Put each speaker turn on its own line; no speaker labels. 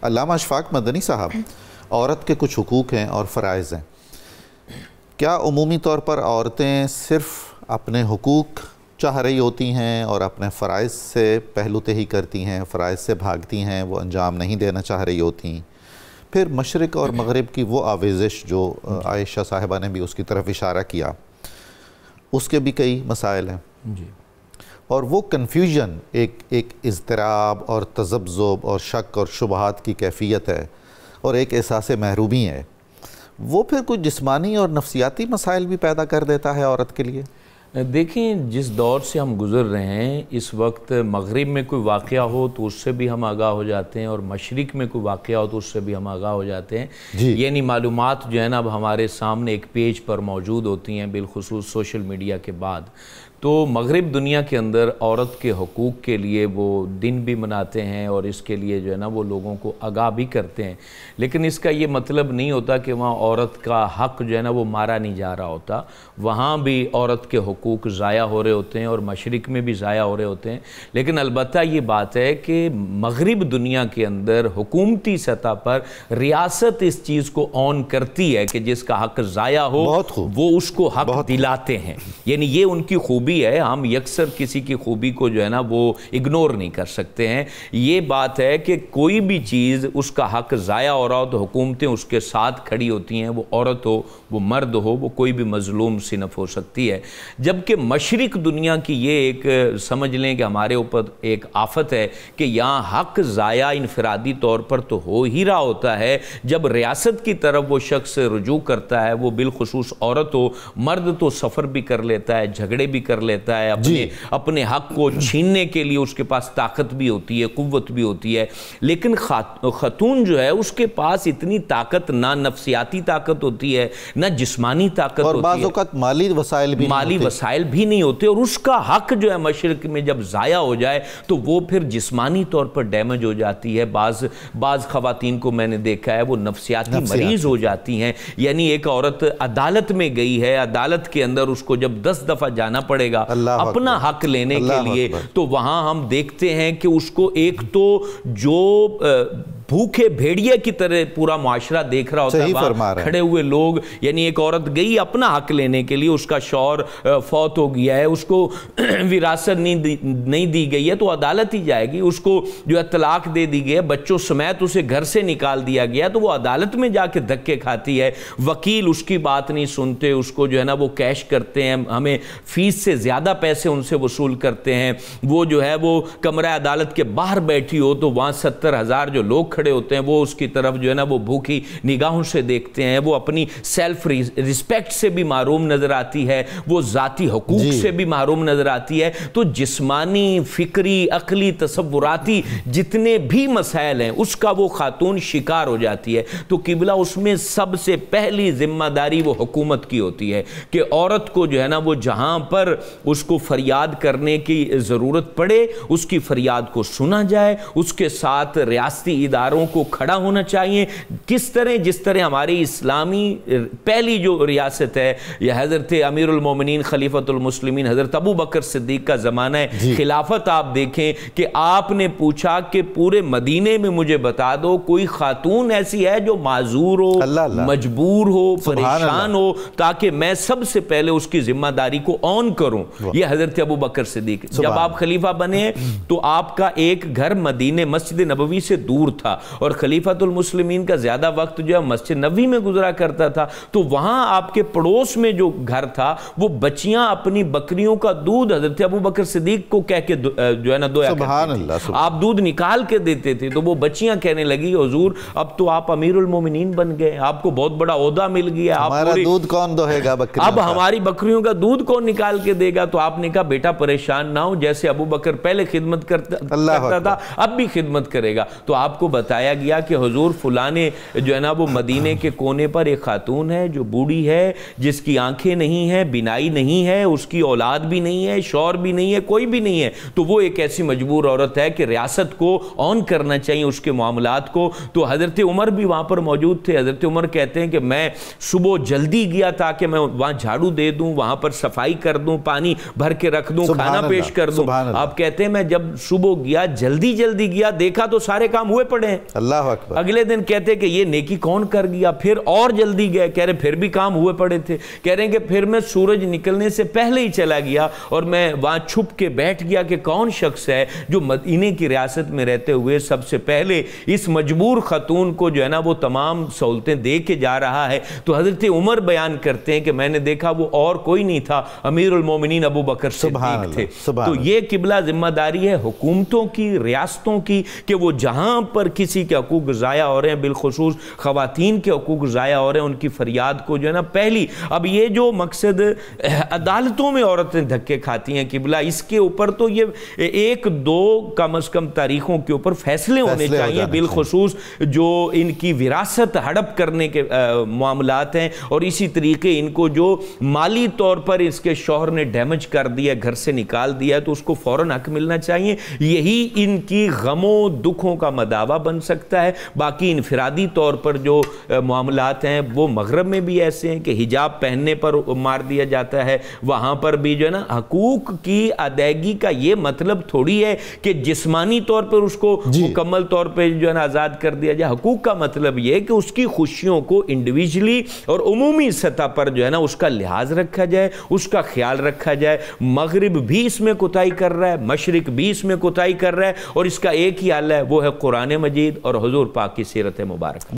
علامہ اشفاق مدنی صاحب، عورت کے کچھ حقوق ہیں اور فرائض ہیں. کیا عمومی طور پر عورتیں صرف اپنے حقوق چاہ رہی ہوتی ہیں اور اپنے فرائض سے پہلو تہی کرتی ہیں، فرائض سے بھاگتی ہیں، وہ انجام نہیں دینا چاہ رہی ہوتی ہیں؟ پھر مشرق اور مغرب کی وہ آویزش جو عائشہ صاحبہ نے بھی اس کی طرف اشارہ کیا، اس کے بھی کئی مسائل ہیں
جی.
اور وہ کنفیوژن ایک اضطراب اور تذبذب اور شک اور شبہات کی کیفیت ہے اور ایک احساس محرومی ہے، وہ پھر کچھ جسمانی اور نفسیاتی مسائل بھی پیدا کر دیتا ہے عورت کے لیے.
دیکھیں، جس دور سے ہم گزر رہے ہیں اس وقت، مغرب میں کوئی واقعہ ہو تو اس سے بھی ہم آگاہ ہو جاتے ہیں، اور مشرق میں کوئی واقعہ ہو تو اس سے بھی ہم آگاہ ہو جاتے ہیں. یعنی معلومات جو ہے نا اب ہمارے سامنے ایک پیج پر موجود ہوتی ہیں، بالخصوص سوشل میڈیا کے بعد. تو مغرب دنیا کے اندر عورت کے حقوق کے لیے وہ دن بھی مناتے ہیں اور اس کے لیے جو ہے نا وہ لوگوں کو آگاہ بھی کرتے ہیں، لیکن اس کا یہ مطلب نہیں ہوتا کہ وہاں عورت کا حق جو ہے نا وہ مارا نہیں جا رہا ہوتا. وہاں بھی عورت کے حقوق ضائع ہو رہے ہوتے ہیں اور مشرق میں بھی ضائع ہو رہے ہوتے ہیں. لیکن البتہ یہ بات ہے کہ مغرب دنیا کے اندر حکومتی سطح پر ریاست اس چیز کو آن کرتی ہے کہ جس کا حق ضائع ہو وہ اس کو حق دلاتے ہیں. یعنی یہ ان کی خوبی ہے، ہم یکسر کسی کی خوبی کو جو ہے نا وہ اگنور نہیں کر سکتے ہیں. یہ بات ہے کہ کوئی بھی چیز اس کا حق ضائع ہو رہا ہو تو حکومتیں اس کے ساتھ کھڑی ہوتی ہیں، وہ عورت ہو، وہ مرد ہو، وہ کوئی بھی مظلوم صنف ہو سکتی ہے. جبکہ مشرق دنیا کی یہ ایک سمجھ لیں کہ ہمارے اوپر ایک آفت ہے کہ یہاں حق ضائع انفرادی طور پر تو ہو ہی رہا ہوتا ہے، جب ریاست کی طرف وہ شخص رجوع کرتا ہے، وہ بالخصوص عورت ہو، مرد تو سفر بھی کر لیتا ہے، جھگڑے بھی کر لیتا ہے، اپنے حق کو چھیننے کے لیے اس کے پاس طاقت بھی ہوتی ہے، قوت بھی ہوتی ہے. لیکن خاتون جو ہے اس کے پاس اتنی طاقت، نہ نفسیاتی طاقت ہوتی ہے، نہ جسمانی طاقت ہوتی ہے، اور
بعض اوقات مالی وسائل
بھی نہیں ہوتے. اور اس کا حق جو ہے مشرق میں جب ضائع ہو جائے تو وہ پھر جسمانی طور پر ڈیمیج ہو جاتی ہے. بعض خواتین کو میں نے دیکھا ہے وہ نفسیاتی مریض ہو جاتی ہیں. یعنی ایک عورت عدالت میں گئی ہے، عدالت کے اندر اس کو جب 10 دفعہ جانا پڑے گا اپنا حق لینے کے لیے، تو وہاں ہم دیکھتے ہیں کہ اس کو ایک تو جو بھوکے بھیڑیے کی طرح پورا معاشرہ دیکھ رہا ہوتا ہے، وہاں کھڑے ہوئے لوگ. یعنی ایک عورت گئی اپنا حق لینے کے لیے، اس کا شوہر فوت ہو گیا ہے، اس کو وراثت نہیں دی گئی ہے تو عدالت ہی جائے گی. اس کو جو ہے طلاق دے دی گئی ہے، بچوں سمیت اسے گھر سے نکال دیا گیا، تو وہ عدالت میں جا کے دھکے کھاتی ہے. وکیل اس کی بات نہیں سنتے، اس کو جو ہے نا وہ کیش کرتے ہیں، ہمیں فیس سے زیادہ پیسے ان سے وصول کرتے ہیں. وہ جو ہے وہ کمرہ عدالت کے باہر بیٹھی ہو تو وہاں 70,000 جو لوگ کھڑے ہوتے ہیں وہ اس کی طرف جو ہے نا وہ بھوکی نگاہوں سے دیکھتے ہیں. وہ اپنی سیلف ریسپیکٹ سے بھی محروم نظر آتی ہے، وہ ذاتی حقوق سے بھی محروم نظر آتی ہے. تو جسمانی، فکری، عقلی، تصوراتی جتنے بھی مسائل ہیں اس کا وہ خاتون شکار ہو جاتی ہے. تو قبلہ اس میں سب سے پہلی ذمہ داری وہ حکومت کی ہوتی ہے کہ عورت کو جو ہے نا وہ جہاں پر اس کو فریاد کرنے کی ضرورت پڑے اس کی فریاد کو سنا جائے، اس کے ساتھ ریاستی اداروں کو کھڑا ہونا چاہیے. جس طرح ہماری اسلامی پہلی جو ریاست ہے یہ حضرت امیر المومنین خلیفۃ المسلمین حضرت ابو بکر صدیق کا زمانہ ہے خلافت. آپ دیکھیں کہ آپ نے پوچھا کہ پورے مدینے میں مجھے بتا دو کوئی خاتون ایسی ہے جو معذور ہو، مجبور ہو، پریشان ہو، تاکہ میں سب سے پہلے اس کی ذمہ داری کو آن کروں. یہ حضرت ابو بکر صدیق. جب آپ خلیفہ بنے تو آپ کا ایک گھر مدینے مسجد نبوی سے دور تھا اور خلیفۃ المسلمین کا زیادہ وقت جو ہے مسجد نبوی میں گزرا کرتا تھا. تو وہاں آپ کے پڑوس میں جو گھر تھا وہ بچیاں اپنی بکریوں کا دودھ حضرت ابو بکر صدیق کو کہہ کے جو ہے نا دویا کرتے تھے. آپ دودھ نکال کے دیتے تھے تو وہ بچیاں کہنے لگی حضور اب تو آپ امیر المومنین بن گئے، آپ کو بہت بڑا عہدہ مل گیا،
ہمارا دودھ کون دوہے گا بکریوں
اب ہماری بکریوں کا دودھ کون نکال کے دے گا. تو آپ نے کہا بیٹا پریشان نہ ہو، جیسے ابو بکر پہلے خدمت کرتا تھا اب بھی خدمت کرے گا. تو آپ کو بتایا گیا کہ حضور فلانے جو ہے نا وہ مدینے کے کونے پر ایک خاتون ہے جو بوڑھی ہے، جس کی آنکھیں نہیں ہیں، بینائی نہیں ہے، اس کی اولاد بھی نہیں ہے، شوہر بھی نہیں ہے، کوئی بھی نہیں ہے. تو وہ ایک ایسی مجبور عورت ہے کہ ریاست کو آن کرنا چاہیے اس کے معاملات کو. تو حضرت عمر بھی وہاں پر موجود تھے. حضرت عمر کہتے ہیں کہ میں صبح جلدی گیا تاکہ میں وہاں جھاڑو دے دوں، وہاں پر صفائی کر دوں، پانی بھر کے رکھ دوں، کھانا پیش کر دوں. آپ کہتے ہیں میں جب صبح گیا جلدی گیا، دیکھا تو سارے کام ہوئے پڑے ہیں.
اللہ اکبر.
اگلے دن کہتے کہ یہ نیکی کون کر گیا, پھر اور جلدی گئے, کہہ رہے پھر بھی کام ہوئے پڑے تھے, کہہ رہے ہیں کہ پھر میں سورج نکلنے سے پہلے ہی چلا گیا اور میں وہاں چھپ کے بیٹھ گیا کہ کون شخص ہے جو مدینے کی ریاست میں رہتے ہوئے سب سے پہلے اس مجبور خاتون کو جو ہے نا وہ تمام سہولتیں دے کے جا رہا ہے. تو حضرت عمر بیان کرتے ہیں کہ میں نے دیکھا وہ اور کوئی نہیں تھا, امیر المومنین ابو بکر صدیق تھے. تو یہ قبلہ ذمہ داری ہے حکومتوں کی, ریاستوں کی, کہ وہ جہاں پر کسی کے حقوق ضائع ہو رہے ہیں, بالخصوص خواتین کے حقوق ضائع ہو رہے ہیں, ان کی فریاد کو جو ہے نا پہلی. اب یہ جو مقصد عدالتوں میں عورتیں دھکے کھاتی ہیں قبلہ, اس کے اوپر تو یہ ایک دو کم از کم تاریخوں کے اوپر فیصلے ہونے چاہیے, بالخصوص جو ان کی وراثت ہڑپ کرنے کے معاملات ہیں, اور اسی طریقے ان کو جو مالی طور پر اس کے شوہر نے ڈیمیج کر دیا, گھر سے نکال دیا, تو اس کو فوراً حق ملنا چاہیے. یہی ان کی غموں دکھوں کا مداوا بن سکتا ہے. باقی انفرادی طور پر جو معاملات ہیں وہ مغرب میں بھی ایسے ہیں کہ حجاب پہننے پر مار دیا جاتا ہے, وہاں پر بھی جو ہے نا حقوق کی ادائیگی کا یہ مطلب تھوڑی ہے کہ جسمانی طور پر اس کو مکمل طور پہ جو ہے نا آزاد کر دیا جائے. حقوق کا مطلب یہ ہے کہ اس کی خوشیوں کو انڈیویجلی اور عمومی سطح پر جو ہے نا اس کا لحاظ رکھا جائے, اس کا خیال رکھا جائے. مغرب بھی اس میں کوتاہی کر رہا ہے, مشرق بھی اس میں کوتاہی کر رہا ہے, اور اس کا ایک ہی حل ہے, وہ ہے قرآن مجید اور حضور پاک کی سیرت مبارکہ.